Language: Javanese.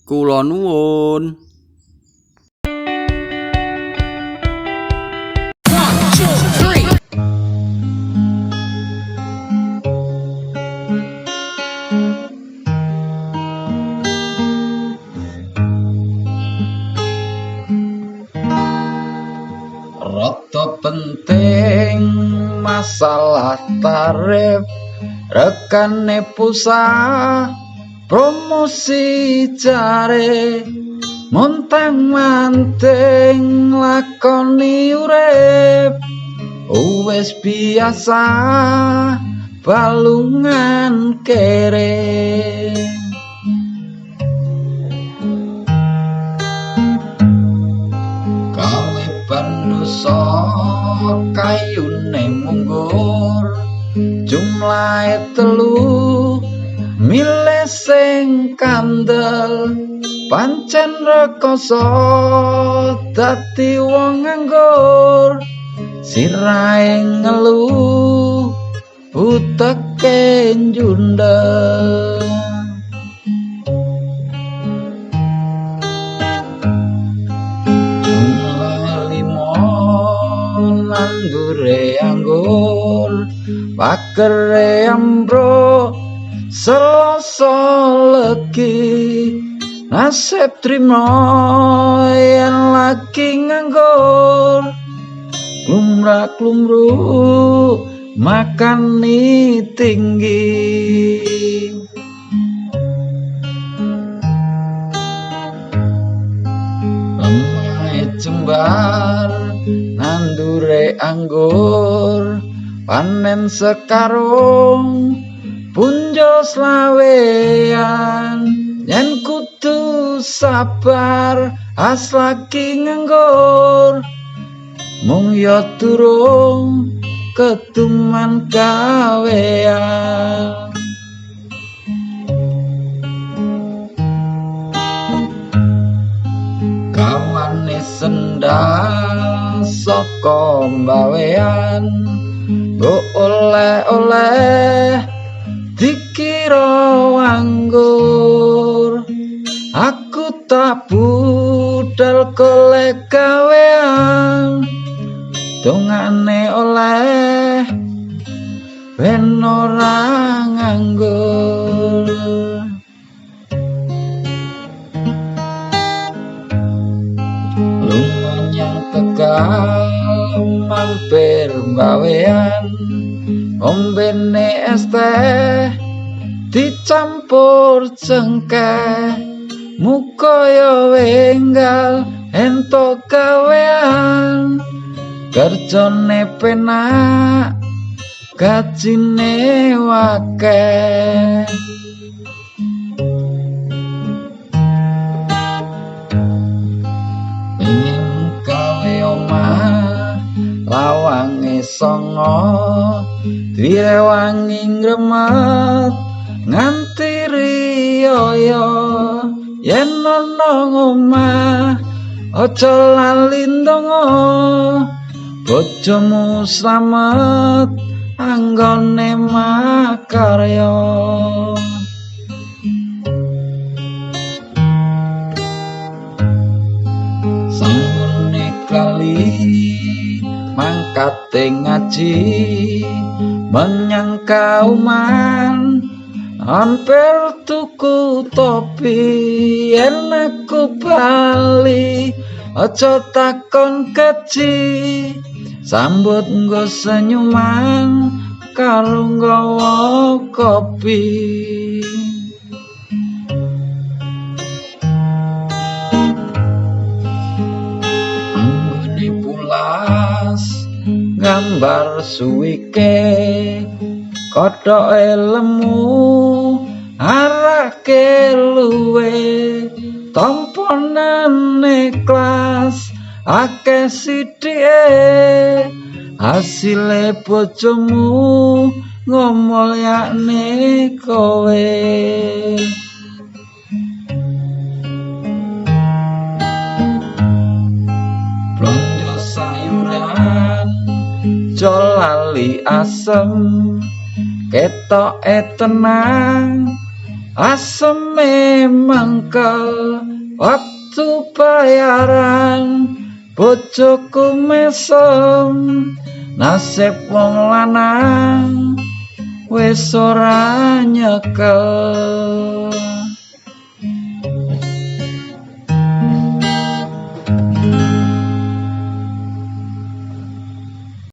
Kula nuwun. Rada penting masalah tarif rekane pulsa promosi jare montang manting lakoni urip wis biasa balungan kere gawe bandoso kayune munggur jumlahe 3 milih sing kandel pancen rekoso dadi wong nganggur sirahe ngeluh uteke njundel jumlah 5 nanggure anggur pakere ambro Selasa legi nasib trimo yen lagi nganggur klumra-klumru makani tinggi lemah jembar nandure anggur panen sekarung punjo slawean yen kudu sabar as lagi nganggur mung ya durung ketuman gawean kawane sendal saka mbawean go oleh-oleh dikira anggur aku tak budal golek gawean dongane oleh ben ora nganggur lumayan tegal mampir gawean ombene es teh dicampur cengkeh muka ya wenggal ento gawean kerjane penak gajine wakeh ingin gawe omah lawange songo direwangi ngremet nganti riyaya yen ana omah aja lali ndonga bojomu slamet anggone makarya sangune kali mangkate ngaji menyang kauman hampir tuku topi yen aku bali aja takon gaji sambut nggo senyuman karo nggawa kopi anggone pulas gambar suwike kotoke lemu arake luwe tomponane kelas akeh sithike hasile bojomu ngomulyakne kowe blonjo sayuran jolali asem ketoke tenang aseme mangkel waktu bayaran bojoku mesem nasib wong lanang wis ora nyekel.